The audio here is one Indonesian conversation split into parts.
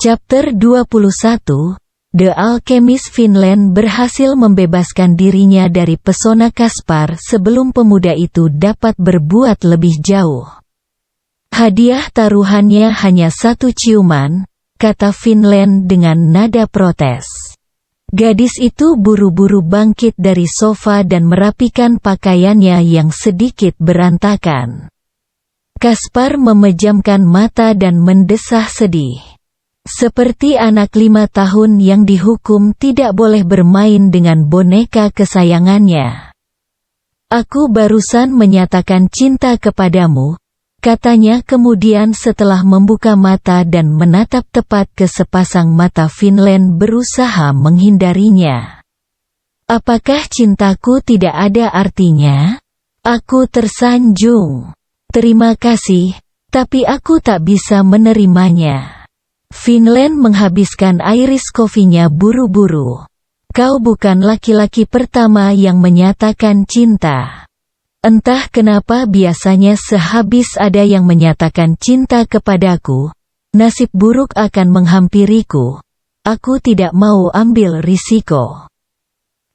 Chapter 21, The Alchemist. Finland berhasil membebaskan dirinya dari pesona Caspar sebelum pemuda itu dapat berbuat lebih jauh. Hadiah taruhannya hanya 1 ciuman, kata Finland dengan nada protes. Gadis itu buru-buru bangkit dari sofa dan merapikan pakaiannya yang sedikit berantakan. Caspar memejamkan mata dan mendesah sedih. Seperti anak 5 tahun yang dihukum tidak boleh bermain dengan boneka kesayangannya. Aku barusan menyatakan cinta kepadamu, katanya kemudian setelah membuka mata dan menatap tepat ke sepasang mata. Finland berusaha menghindarinya. Apakah cintaku tidak ada artinya? Aku tersanjung. Terima kasih, tapi aku tak bisa menerimanya. Finland menghabiskan iris kopinya buru-buru. Kau bukan laki-laki pertama yang menyatakan cinta. Entah kenapa biasanya sehabis ada yang menyatakan cinta kepadaku, nasib buruk akan menghampiriku. Aku tidak mau ambil risiko.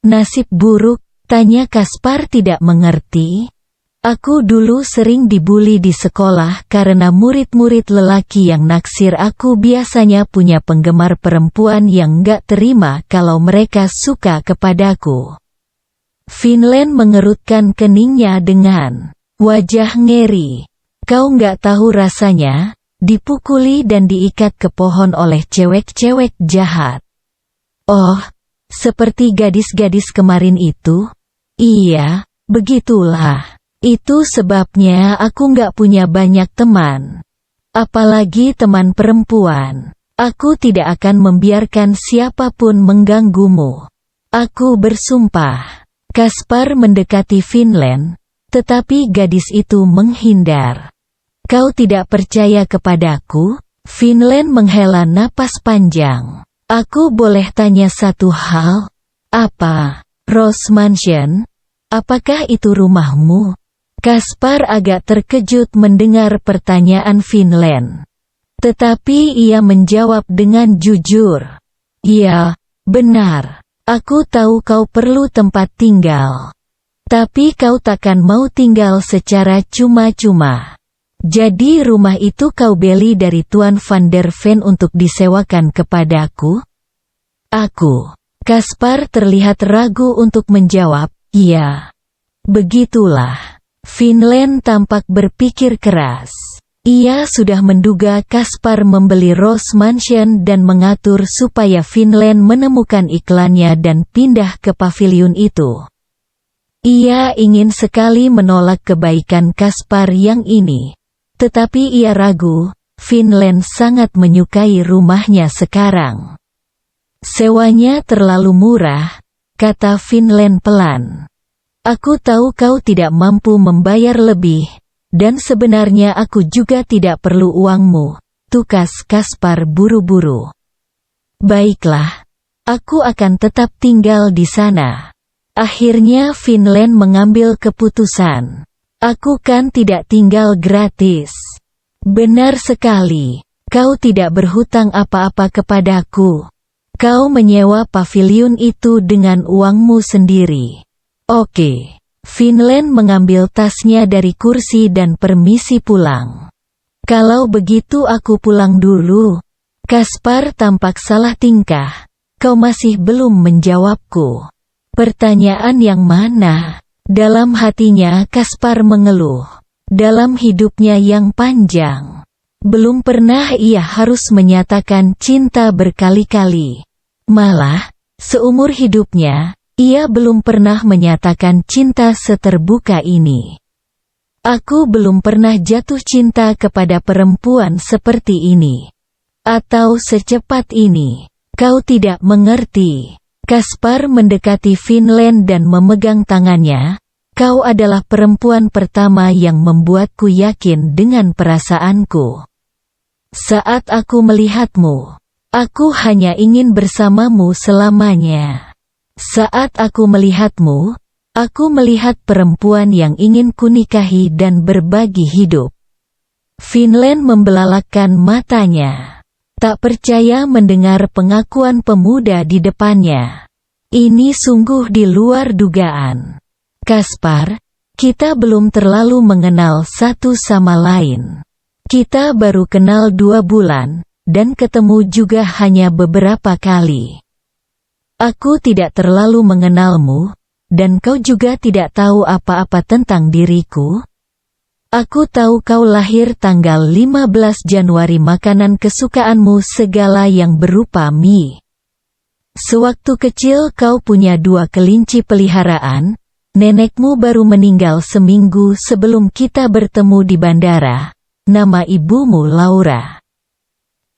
Nasib buruk? Tanya Caspar tidak mengerti. Aku dulu sering dibuli di sekolah karena murid-murid lelaki yang naksir aku biasanya punya penggemar perempuan yang gak terima kalau mereka suka kepadaku. Finland mengerutkan keningnya dengan wajah ngeri. Kau gak tahu rasanya, dipukuli dan diikat ke pohon oleh cewek-cewek jahat. Oh, seperti gadis-gadis kemarin itu? Iya, begitulah. Itu sebabnya aku nggak punya banyak teman. Apalagi teman perempuan. Aku tidak akan membiarkan siapapun mengganggumu. Aku bersumpah. Caspar mendekati Finland, tetapi gadis itu menghindar. Kau tidak percaya kepadaku? Finland menghela napas panjang. Aku boleh tanya satu hal? Apa? Rose Mansion? Apakah itu rumahmu? Caspar agak terkejut mendengar pertanyaan Finland. Tetapi ia menjawab dengan jujur. Ya, benar. Aku tahu kau perlu tempat tinggal. Tapi kau takkan mau tinggal secara cuma-cuma. Jadi rumah itu kau beli dari Tuan van der Ven untuk disewakan kepadaku? Aku. Caspar terlihat ragu untuk menjawab, ya. Begitulah. Finland tampak berpikir keras. Ia sudah menduga Caspar membeli Rose Mansion dan mengatur supaya Finland menemukan iklannya dan pindah ke pavilion itu. Ia ingin sekali menolak kebaikan Caspar yang ini. Tetapi ia ragu, Finland sangat menyukai rumahnya sekarang. Sewanya terlalu murah, kata Finland pelan. Aku tahu kau tidak mampu membayar lebih, dan sebenarnya aku juga tidak perlu uangmu, tukas Caspar buru-buru. Baiklah, aku akan tetap tinggal di sana. Akhirnya Finland mengambil keputusan. Aku kan tidak tinggal gratis. Benar sekali, kau tidak berhutang apa-apa kepadaku. Kau menyewa pavilion itu dengan uangmu sendiri. Oke. Finland mengambil tasnya dari kursi dan permisi pulang. Kalau begitu aku pulang dulu. Caspar tampak salah tingkah. Kau masih belum menjawabku. Pertanyaan yang mana? Dalam hatinya Caspar mengeluh. Dalam hidupnya yang panjang, belum pernah ia harus menyatakan cinta berkali-kali. Malah, seumur hidupnya, ia belum pernah menyatakan cinta seterbuka ini. Aku belum pernah jatuh cinta kepada perempuan seperti ini. Atau secepat ini. Kau tidak mengerti. Caspar mendekati Finland dan memegang tangannya. Kau adalah perempuan pertama yang membuatku yakin dengan perasaanku. Saat aku melihatmu, aku hanya ingin bersamamu selamanya. Saat aku melihatmu, aku melihat perempuan yang ingin kunikahi dan berbagi hidup. Finland membelalakkan matanya. Tak percaya mendengar pengakuan pemuda di depannya. Ini sungguh di luar dugaan. Caspar, kita belum terlalu mengenal satu sama lain. Kita baru kenal 2 bulan, dan ketemu juga hanya beberapa kali. Aku tidak terlalu mengenalmu, dan kau juga tidak tahu apa-apa tentang diriku. Aku tahu kau lahir tanggal 15 Januari, makanan kesukaanmu segala yang berupa mie. Sewaktu kecil kau punya 2 kelinci peliharaan, nenekmu baru meninggal seminggu sebelum kita bertemu di bandara, nama ibumu Laura.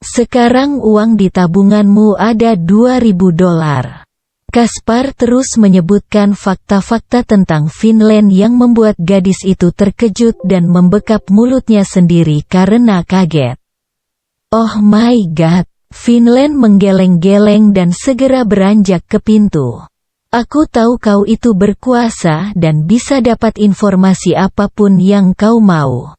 Sekarang uang di tabunganmu ada $2.000. Caspar terus menyebutkan fakta-fakta tentang Finland yang membuat gadis itu terkejut dan membekap mulutnya sendiri karena kaget. Oh my god, Finland menggeleng-geleng dan segera beranjak ke pintu. Aku tahu kau itu berkuasa dan bisa dapat informasi apapun yang kau mau.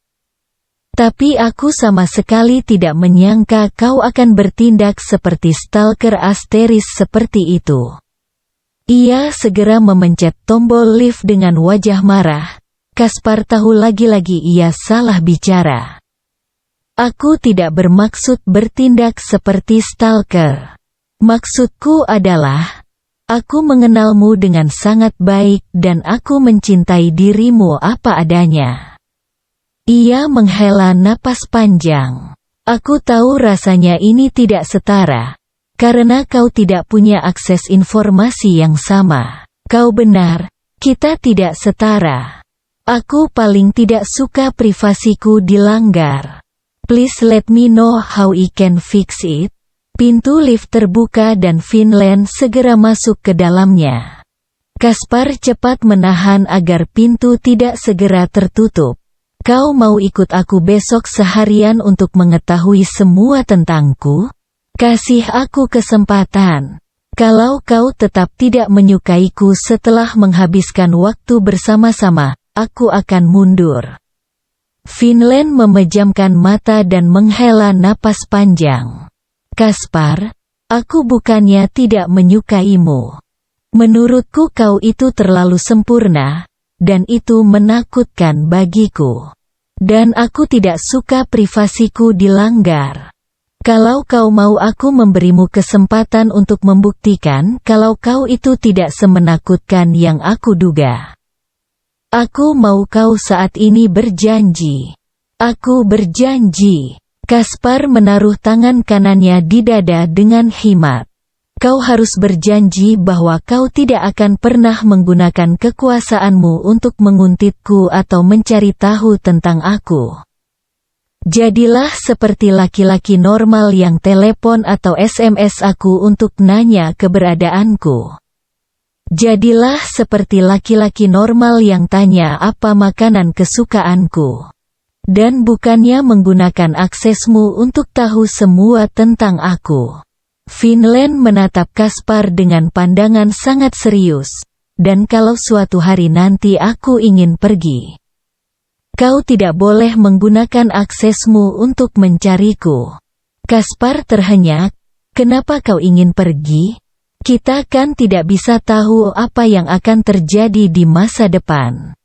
Tapi aku sama sekali tidak menyangka kau akan bertindak seperti stalker asteris seperti itu. Ia segera memencet tombol lift dengan wajah marah. Caspar tahu lagi-lagi ia salah bicara. Aku tidak bermaksud bertindak seperti stalker. Maksudku adalah, aku mengenalmu dengan sangat baik dan aku mencintai dirimu apa adanya. Ia menghela napas panjang. Aku tahu rasanya ini tidak setara. Karena kau tidak punya akses informasi yang sama. Kau benar, kita tidak setara. Aku paling tidak suka privasiku dilanggar. Please let me know how I can fix it. Pintu lift terbuka dan Finland segera masuk ke dalamnya. Caspar cepat menahan agar pintu tidak segera tertutup. Kau mau ikut aku besok seharian untuk mengetahui semua tentangku? Kasih aku kesempatan. Kalau kau tetap tidak menyukaiku setelah menghabiskan waktu bersama-sama, aku akan mundur. Finland memejamkan mata dan menghela napas panjang. Caspar, aku bukannya tidak menyukaimu. Menurutku kau itu terlalu sempurna, dan itu menakutkan bagiku. Dan aku tidak suka privasiku dilanggar. Kalau kau mau aku memberimu kesempatan untuk membuktikan kalau kau itu tidak semenakutkan yang aku duga. Aku mau kau saat ini berjanji. Aku berjanji. Caspar menaruh tangan kanannya di dada dengan hikmat. Kau harus berjanji bahwa kau tidak akan pernah menggunakan kekuasaanmu untuk menguntitku atau mencari tahu tentang aku. Jadilah seperti laki-laki normal yang telepon atau SMS aku untuk nanya keberadaanku. Jadilah seperti laki-laki normal yang tanya apa makanan kesukaanku. Dan bukannya menggunakan aksesmu untuk tahu semua tentang aku. Finland menatap Caspar dengan pandangan sangat serius. Dan kalau suatu hari nanti aku ingin pergi, kau tidak boleh menggunakan aksesmu untuk mencariku. Caspar terhenyak. Kenapa kau ingin pergi? Kita kan tidak bisa tahu apa yang akan terjadi di masa depan.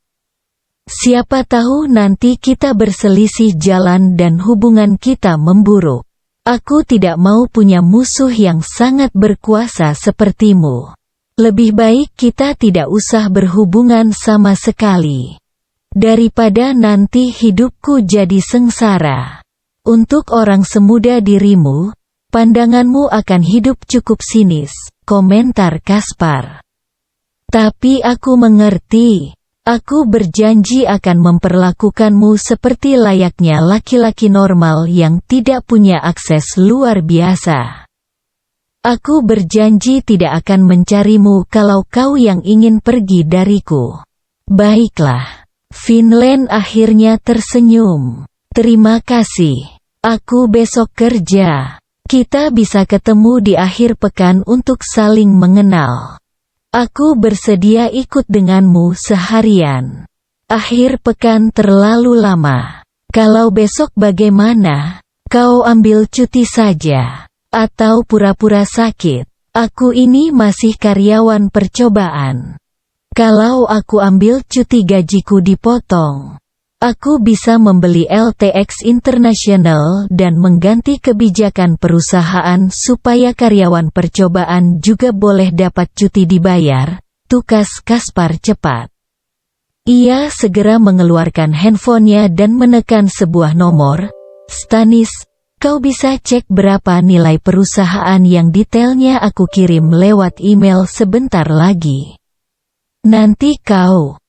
Siapa tahu nanti kita berselisih jalan dan hubungan kita memburuk. Aku tidak mau punya musuh yang sangat berkuasa sepertimu. Lebih baik kita tidak usah berhubungan sama sekali. Daripada nanti hidupku jadi sengsara. Untuk orang semuda dirimu, pandanganmu akan hidup cukup sinis, komentar Caspar. Tapi aku mengerti. Aku berjanji akan memperlakukanmu seperti layaknya laki-laki normal yang tidak punya akses luar biasa. Aku berjanji tidak akan mencarimu kalau kau yang ingin pergi dariku. Baiklah. Finland akhirnya tersenyum. Terima kasih. Aku besok kerja. Kita bisa ketemu di akhir pekan untuk saling mengenal. Aku bersedia ikut denganmu seharian. Akhir pekan terlalu lama. Kalau besok bagaimana? Kau ambil cuti saja. Atau pura-pura sakit. Aku ini masih karyawan percobaan. Kalau aku ambil cuti gajiku dipotong. Aku bisa membeli LTX International dan mengganti kebijakan perusahaan supaya karyawan percobaan juga boleh dapat cuti dibayar, tukas Kaspar cepat. Ia segera mengeluarkan handphonenya dan menekan sebuah nomor. Stanis, kau bisa cek berapa nilai perusahaan yang detailnya aku kirim lewat email sebentar lagi. Nanti kau,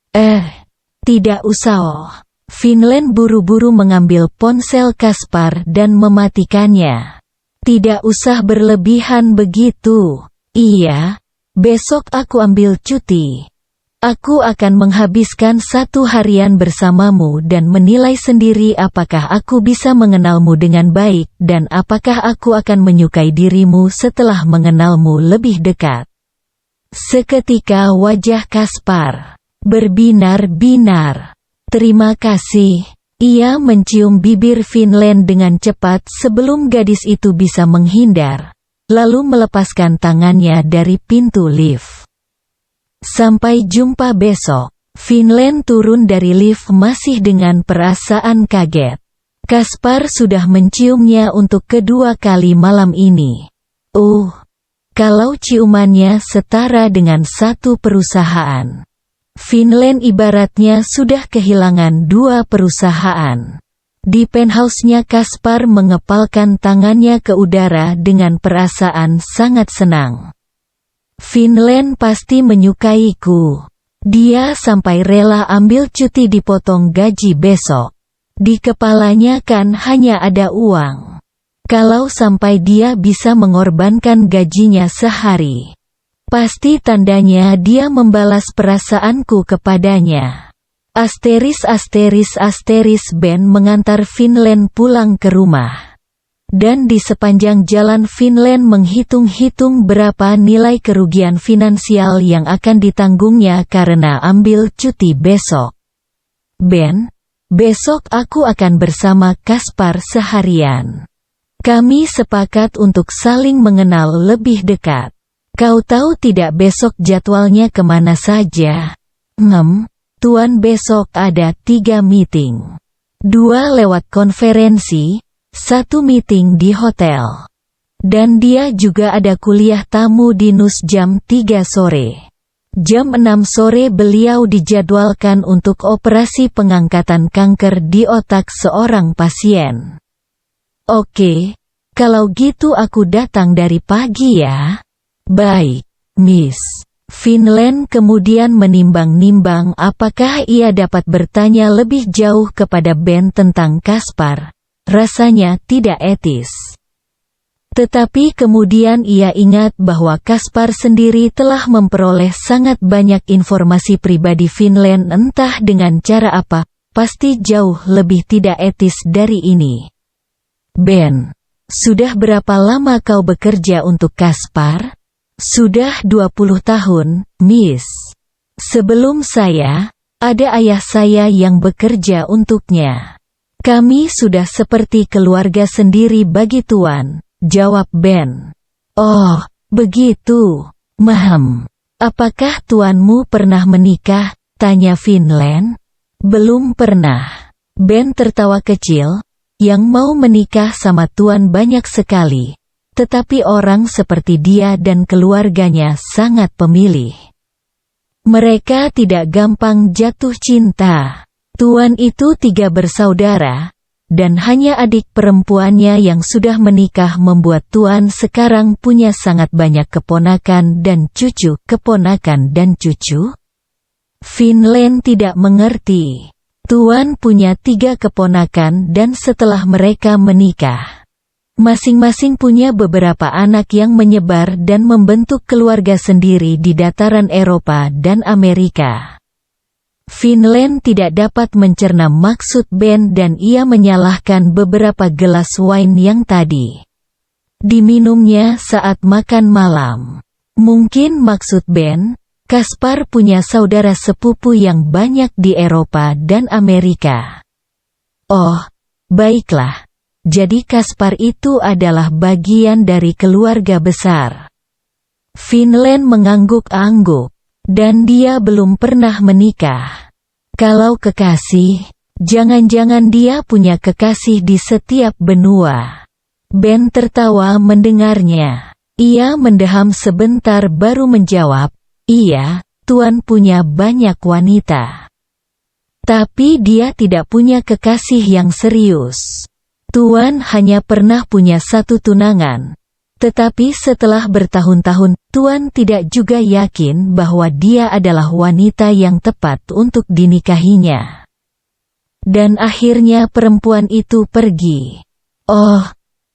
tidak usah oh. Finland buru-buru mengambil ponsel Kaspar dan mematikannya. Tidak usah berlebihan begitu. Iya, besok aku ambil cuti. Aku akan menghabiskan 1 harian bersamamu dan menilai sendiri apakah aku bisa mengenalmu dengan baik dan apakah aku akan menyukai dirimu setelah mengenalmu lebih dekat. Seketika wajah Kaspar berbinar-binar. Terima kasih. Ia mencium bibir Finland dengan cepat sebelum gadis itu bisa menghindar, lalu melepaskan tangannya dari pintu lift. Sampai jumpa besok. Finland turun dari lift masih dengan perasaan kaget. Kaspar sudah menciumnya untuk kedua kali malam ini. Kalau ciumannya setara dengan satu perusahaan. Finland ibaratnya sudah kehilangan 2 perusahaan. Di penthouse-nya Kaspar mengepalkan tangannya ke udara dengan perasaan sangat senang. Finland pasti menyukaiku. Dia sampai rela ambil cuti dipotong gaji besok. Di kepalanya kan hanya ada uang. Kalau sampai dia bisa mengorbankan gajinya sehari. Pasti tandanya dia membalas perasaanku kepadanya. Ben mengantar Finland pulang ke rumah. Dan di sepanjang jalan Finland menghitung-hitung berapa nilai kerugian finansial yang akan ditanggungnya karena ambil cuti besok. Ben, besok aku akan bersama Kaspar seharian. Kami sepakat untuk saling mengenal lebih dekat. Kau tahu tidak besok jadwalnya kemana saja? Tuan besok ada 3 meeting. 2 lewat konferensi, 1 meeting di hotel. Dan dia juga ada kuliah tamu di NUS jam 3 sore. Jam 6 sore beliau dijadwalkan untuk operasi pengangkatan kanker di otak seorang pasien. Oke, kalau gitu aku datang dari pagi ya. Baik, Miss. Finland kemudian menimbang-nimbang apakah ia dapat bertanya lebih jauh kepada Ben tentang Kaspar. Rasanya tidak etis. Tetapi kemudian ia ingat bahwa Kaspar sendiri telah memperoleh sangat banyak informasi pribadi Finland entah dengan cara apa, pasti jauh lebih tidak etis dari ini. Ben, sudah berapa lama kau bekerja untuk Kaspar? Sudah 20 tahun, Miss. Sebelum saya, ada ayah saya yang bekerja untuknya. Kami sudah seperti keluarga sendiri bagi Tuan, jawab Ben. Oh, begitu. Apakah tuanmu pernah menikah? Tanya Finland. Belum pernah. Ben tertawa kecil, yang mau menikah sama tuan banyak sekali. Tetapi orang seperti dia dan keluarganya sangat pemilih. Mereka tidak gampang jatuh cinta. Tuan itu 3 bersaudara, dan hanya adik perempuannya yang sudah menikah membuat Tuan sekarang punya sangat banyak keponakan dan cucu. Keponakan dan cucu? Finland tidak mengerti. Tuan punya 3 keponakan dan setelah mereka menikah. Masing-masing punya beberapa anak yang menyebar dan membentuk keluarga sendiri di dataran Eropa dan Amerika. Finland tidak dapat mencerna maksud Ben dan ia menyalahkan beberapa gelas wine yang tadi diminumnya saat makan malam. Mungkin maksud Ben, Kaspar punya saudara sepupu yang banyak di Eropa dan Amerika. Oh, baiklah. jadi Kaspar itu adalah bagian dari keluarga besar. Finland mengangguk-angguk, dan dia belum pernah menikah. Kalau kekasih, jangan-jangan dia punya kekasih di setiap benua. Ben tertawa mendengarnya. Ia mendeham sebentar baru menjawab, iya, Tuan punya banyak wanita. Tapi dia tidak punya kekasih yang serius. Tuan hanya pernah punya satu tunangan. Tetapi setelah bertahun-tahun, Tuan tidak juga yakin bahwa dia adalah wanita yang tepat untuk dinikahinya. Dan akhirnya perempuan itu pergi. Oh,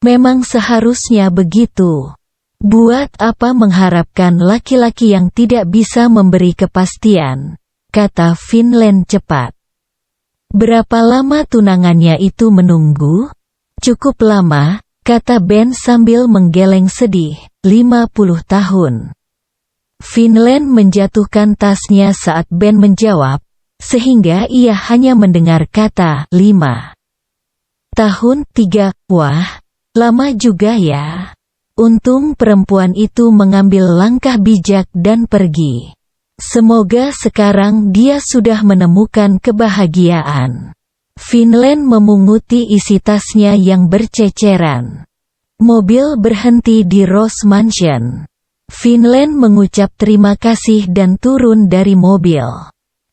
memang seharusnya begitu. Buat apa mengharapkan laki-laki yang tidak bisa memberi kepastian, kata Finland cepat. Berapa lama tunangannya itu menunggu? Cukup lama, kata Ben sambil menggeleng sedih, 50 tahun. Finland menjatuhkan tasnya saat Ben menjawab, sehingga ia hanya mendengar kata 5 tahun 3, wah, lama juga ya. Untung perempuan itu mengambil langkah bijak dan pergi. Semoga sekarang dia sudah menemukan kebahagiaan. Finland memunguti isi tasnya yang berceceran. Mobil berhenti di Rose Mansion. Finland mengucap terima kasih dan turun dari mobil.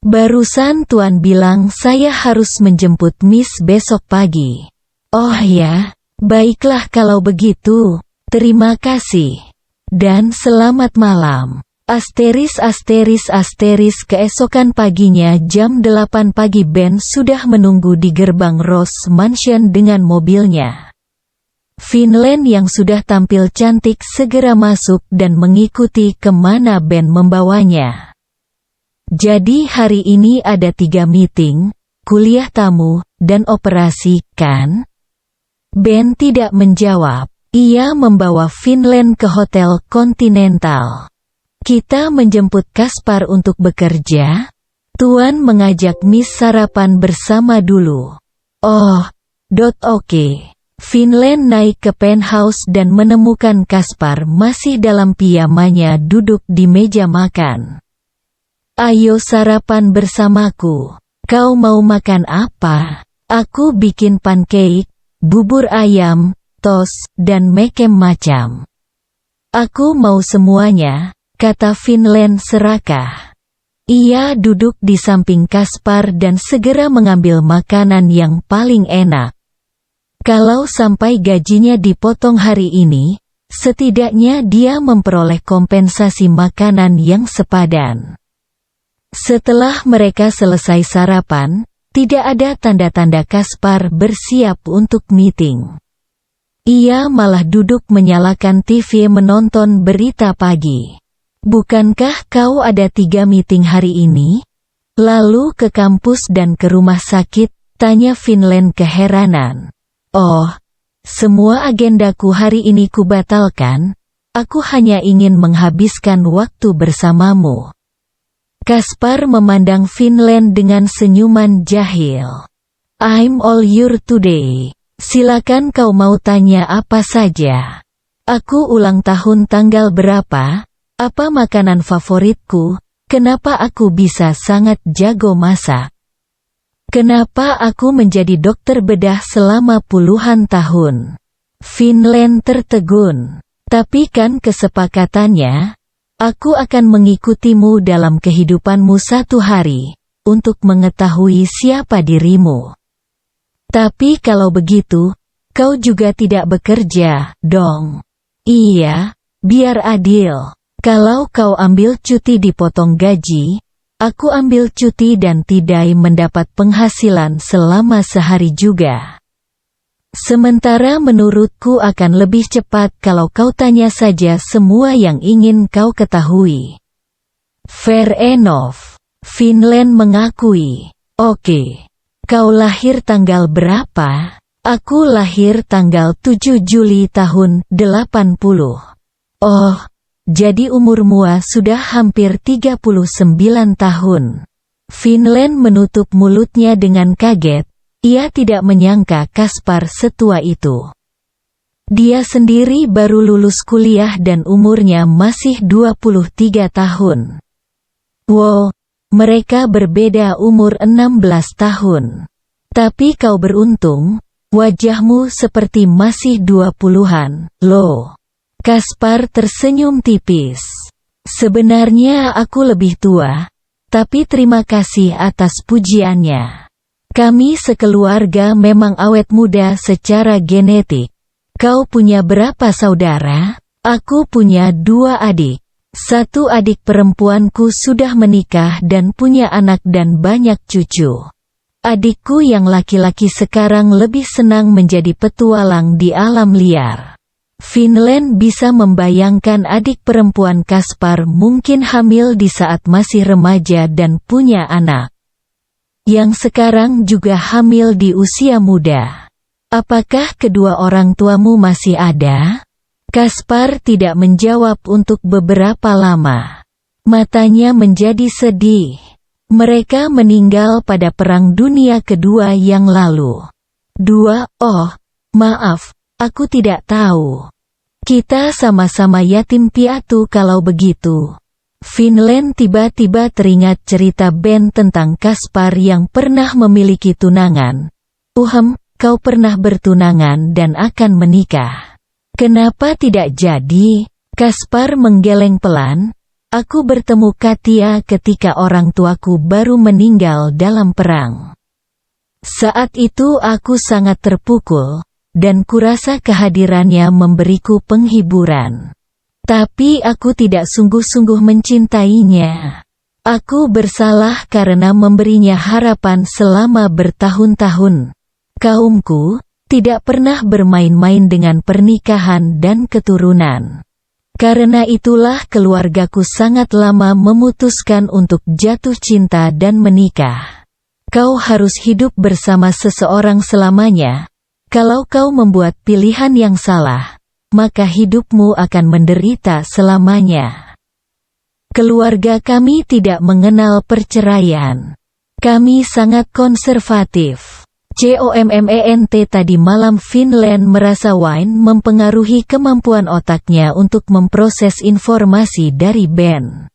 Barusan Tuan bilang saya harus menjemput Miss besok pagi. Oh ya, baiklah kalau begitu. Terima kasih. Dan selamat malam. Keesokan paginya jam 8 pagi Ben sudah menunggu di gerbang Rose Mansion dengan mobilnya. Finland yang sudah tampil cantik segera masuk dan mengikuti kemana Ben membawanya. Jadi hari ini ada 3 meeting, kuliah tamu, dan operasi, kan? Ben tidak menjawab. Ia membawa Finland ke Hotel Continental. Kita menjemput Kaspar untuk bekerja? Tuan mengajak Miss sarapan bersama dulu. Oh, oke. Finland naik ke penthouse dan menemukan Kaspar masih dalam piyamanya duduk di meja makan. Ayo sarapan bersamaku. Kau mau makan apa? Aku bikin pancake, bubur ayam, toast, dan macam-macam. Aku mau semuanya, kata Finland serakah. Ia duduk di samping Kaspar dan segera mengambil makanan yang paling enak. Kalau sampai gajinya dipotong hari ini, setidaknya dia memperoleh kompensasi makanan yang sepadan. Setelah mereka selesai sarapan, tidak ada tanda-tanda Kaspar bersiap untuk meeting. Ia malah duduk menyalakan TV menonton berita pagi. Bukankah kau ada 3 meeting hari ini? Lalu ke kampus dan ke rumah sakit, tanya Finland keheranan. Oh, semua agendaku hari ini kubatalkan. Aku hanya ingin menghabiskan waktu bersamamu. Kaspar memandang Finland dengan senyuman jahil. I'm all yours today. Silakan kau mau tanya apa saja. Aku ulang tahun tanggal berapa? Apa makanan favoritku? Kenapa aku bisa sangat jago masak? Kenapa aku menjadi dokter bedah selama puluhan tahun? Finland tertegun. Tapi kan kesepakatannya, aku akan mengikutimu dalam kehidupanmu satu hari, untuk mengetahui siapa dirimu. Tapi kalau begitu, kau juga tidak bekerja, dong. Iya, biar adil. Kalau kau ambil cuti dipotong gaji, aku ambil cuti dan tidak mendapat penghasilan selama sehari juga. Sementara menurutku akan lebih cepat kalau kau tanya saja semua yang ingin kau ketahui. Fair enough. Finland mengakui. Oke. Kau lahir tanggal berapa? Aku lahir tanggal 7 Juli tahun 80. Oh, jadi umurmu sudah hampir 39 tahun. Finland menutup mulutnya dengan kaget. Ia tidak menyangka Kaspar setua itu. Dia sendiri baru lulus kuliah dan umurnya masih 23 tahun. Wow, mereka berbeda umur 16 tahun. Tapi kau beruntung, wajahmu seperti masih 20-an, loh. Kaspar tersenyum tipis. Sebenarnya aku lebih tua, tapi terima kasih atas pujiannya. Kami sekeluarga memang awet muda secara genetik. Kau punya berapa saudara? Aku punya 2 adik. Satu adik perempuanku sudah menikah dan punya anak dan banyak cucu. Adikku yang laki-laki sekarang lebih senang menjadi petualang di alam liar. Finland bisa membayangkan adik perempuan Kaspar mungkin hamil di saat masih remaja dan punya anak. Yang sekarang juga hamil di usia muda. Apakah kedua orang tuamu masih ada? Kaspar tidak menjawab untuk beberapa lama. Matanya menjadi sedih. Mereka meninggal pada Perang Dunia Kedua yang lalu. Oh, maaf, aku tidak tahu. Kita sama-sama yatim piatu kalau begitu. Finland tiba-tiba teringat cerita Ben tentang Kaspar yang pernah memiliki tunangan. Kau pernah bertunangan dan akan menikah. Kenapa tidak jadi? Kaspar menggeleng pelan. Aku bertemu Katia ketika orang tuaku baru meninggal dalam perang. Saat itu aku sangat terpukul, dan kurasa kehadirannya memberiku penghiburan. Tapi aku tidak sungguh-sungguh mencintainya. Aku bersalah karena memberinya harapan selama bertahun-tahun. Kaumku tidak pernah bermain-main dengan pernikahan dan keturunan. Karena itulah keluargaku sangat lama memutuskan untuk jatuh cinta dan menikah. Kau harus hidup bersama seseorang selamanya. Kalau kau membuat pilihan yang salah, maka hidupmu akan menderita selamanya. Keluarga kami tidak mengenal perceraian. Kami sangat konservatif. Tadi malam Finland merasa wine mempengaruhi kemampuan otaknya untuk memproses informasi dari Ben.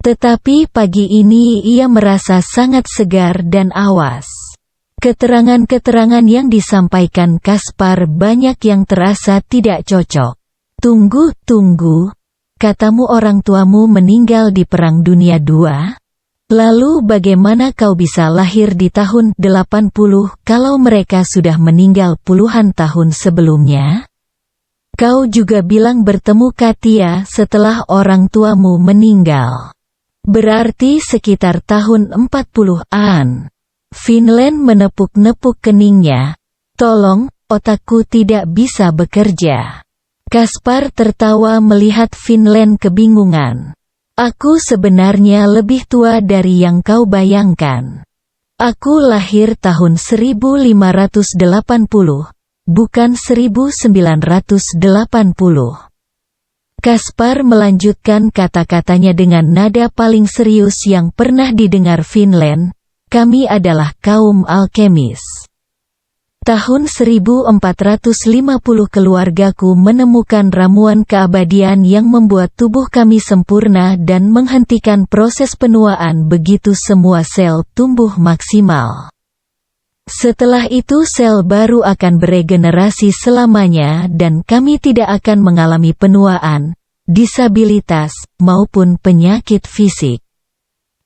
Tetapi pagi ini ia merasa sangat segar dan awas. Keterangan-keterangan yang disampaikan Kaspar banyak yang terasa tidak cocok. Tunggu, katamu orang tuamu meninggal di Perang Dunia II? Lalu bagaimana kau bisa lahir di tahun 80 kalau mereka sudah meninggal puluhan tahun sebelumnya? Kau juga bilang bertemu Katia setelah orang tuamu meninggal. Berarti sekitar tahun 40-an. Finland menepuk-nepuk keningnya. Tolong, otakku tidak bisa bekerja. Kaspar tertawa melihat Finland kebingungan. Aku sebenarnya lebih tua dari yang kau bayangkan. Aku lahir tahun 1580, bukan 1980. Kaspar melanjutkan kata-katanya dengan nada paling serius yang pernah didengar Finland. Kami adalah kaum alkemis. Tahun 1450 keluargaku menemukan ramuan keabadian yang membuat tubuh kami sempurna dan menghentikan proses penuaan begitu semua sel tumbuh maksimal. Setelah itu sel baru akan beregenerasi selamanya dan kami tidak akan mengalami penuaan, disabilitas, maupun penyakit fisik.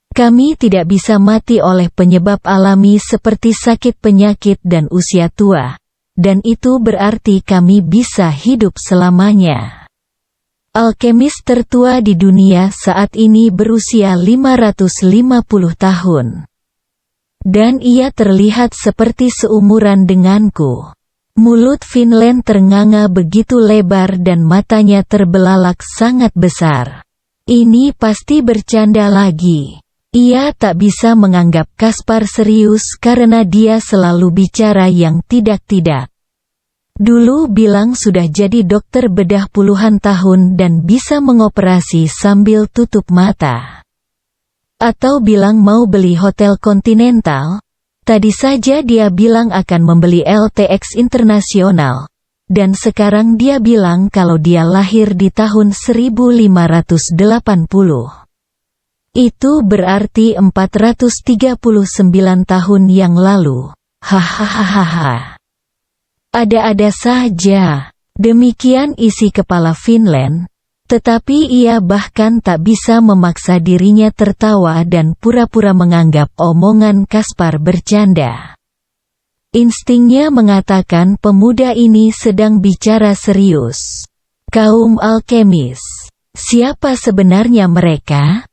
Kami tidak bisa mati oleh penyebab alami seperti sakit penyakit dan usia tua, dan itu berarti kami bisa hidup selamanya. Alkemis tertua di dunia saat ini berusia 550 tahun. Dan ia terlihat seperti seumuran denganku. Mulut Finland ternganga begitu lebar dan matanya terbelalak sangat besar. Ini pasti bercanda lagi. Ia tak bisa menganggap Kaspar serius karena dia selalu bicara yang tidak-tidak. Dulu bilang sudah jadi dokter bedah puluhan tahun dan bisa mengoperasi sambil tutup mata. Atau bilang mau beli hotel kontinental. Tadi saja dia bilang akan membeli LTX internasional. Dan sekarang dia bilang kalau dia lahir di tahun 1580. Itu berarti 439 tahun yang lalu. Hahaha. Ada-ada saja. Demikian isi kepala Finland. Tetapi ia bahkan tak bisa memaksa dirinya tertawa dan pura-pura menganggap omongan Kaspar bercanda. Instingnya mengatakan pemuda ini sedang bicara serius. Kaum alkemis. Siapa sebenarnya mereka?